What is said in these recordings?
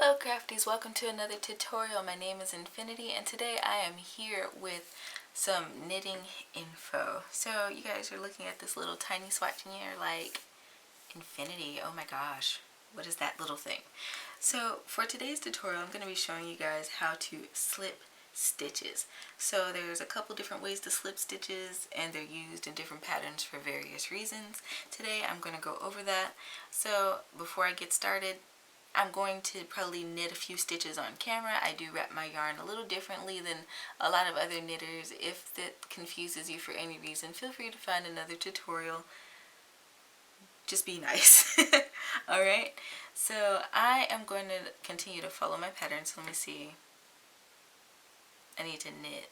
Hello crafties, welcome to another tutorial. My name is Infiniti and today I am here with some knitting info. So you guys are looking at this little tiny swatch and you're like, Infiniti, oh my gosh, what is that little thing? So for today's tutorial I'm going to be showing you guys how to slip stitches. So there's a couple different ways to slip stitches and they're used in different patterns for various reasons. Today I'm going to go over that. So before I get started, I'm going to probably knit a few stitches on camera. I do wrap my yarn a little differently than a lot of other knitters. If that confuses you for any reason, feel free to find another tutorial. Just be nice. Alright, so I am going to continue to follow my pattern. So let me see. I need to knit.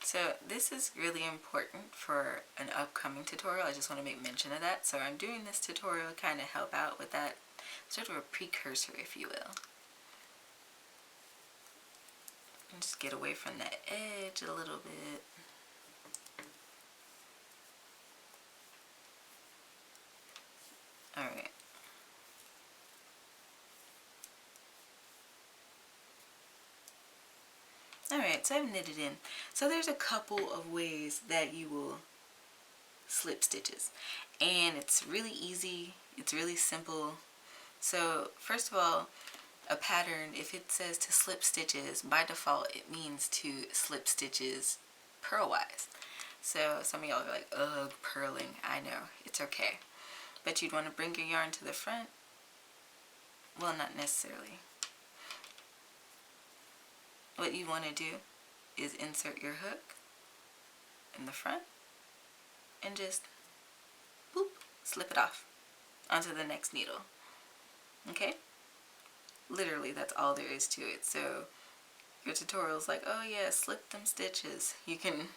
So this is really important for an upcoming tutorial. I just want to make mention of that. So I'm doing this tutorial to kind of help out with that, sort of a precursor, if you will. And just get away from that edge a little bit. Alright. Alright, so I've knitted in. So there's a couple of ways that you will slip stitches. And it's really easy, it's really simple. So first of all, a pattern, if it says to slip stitches, by default it means to slip stitches purlwise. So some of y'all are like, ugh, purling. I know, it's okay. But you'd want to bring your yarn to the front. Well, not necessarily. What you want to do is insert your hook in the front and just boop, slip it off onto the next needle. Okay? Literally, that's all there is to it. So your tutorial is like, oh yeah, slip them stitches. You can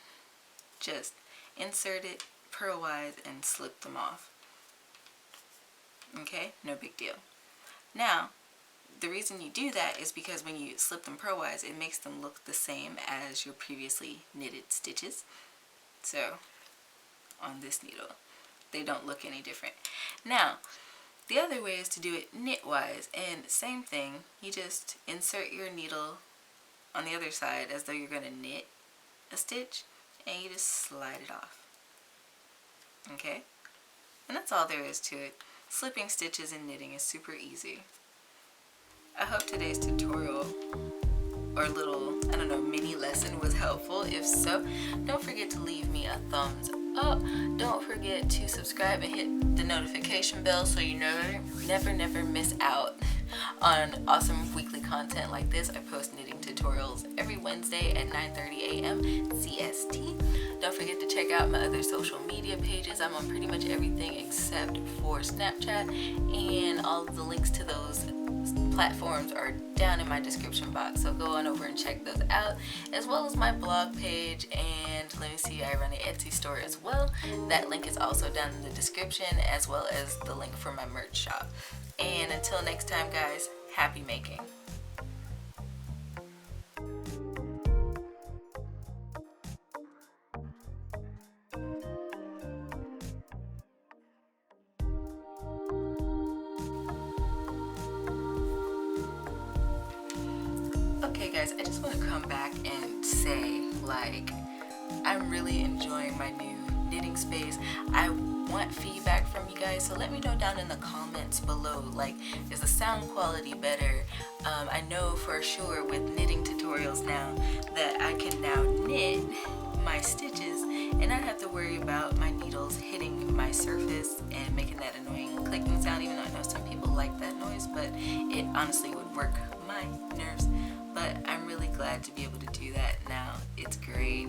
just insert it purlwise and slip them off. Okay? No big deal. Now, the reason you do that is because when you slip them purlwise, it makes them look the same as your previously knitted stitches. So on this needle, they don't look any different. Now, the other way is to do it knitwise, and same thing, you just insert your needle on the other side as though you're going to knit a stitch, and you just slide it off. Okay? And that's all there is to it. Slipping stitches in knitting is super easy. I hope today's tutorial or little, I don't know, mini lesson was helpful. If so, don't forget to leave me a thumbs up. Don't forget to subscribe and hit the notification bell so you never miss out on awesome weekly content like this. I post knitting tutorials every Wednesday at 9:30 a.m. CST. Don't forget to check out my other social media pages. I'm on pretty much everything except for Snapchat, and all of the links to those platforms are down in my description box, so go on over and check those out, as well as my blog page, and let me see, I run an Etsy store as well. That link is also down in the description, as well as the link for my merch shop. And until next time guys, happy making. Okay guys, I just want to come back and say, like, I'm really enjoying my new knitting space. I want feedback from you guys, so let me know down in the comments below, like, is the sound quality better? I know for sure with knitting tutorials now that I can now knit my stitches and not have to worry about my needles hitting my surface and making that annoying clicking sound, even though I know some people like that noise, but it honestly would work my nerves. But I'm really glad to be able to do that now. It's great.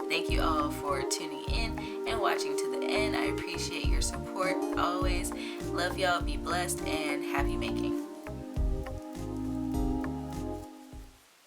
Thank you all for tuning in and watching to the end. I appreciate your support always. Love y'all. Be blessed and happy making.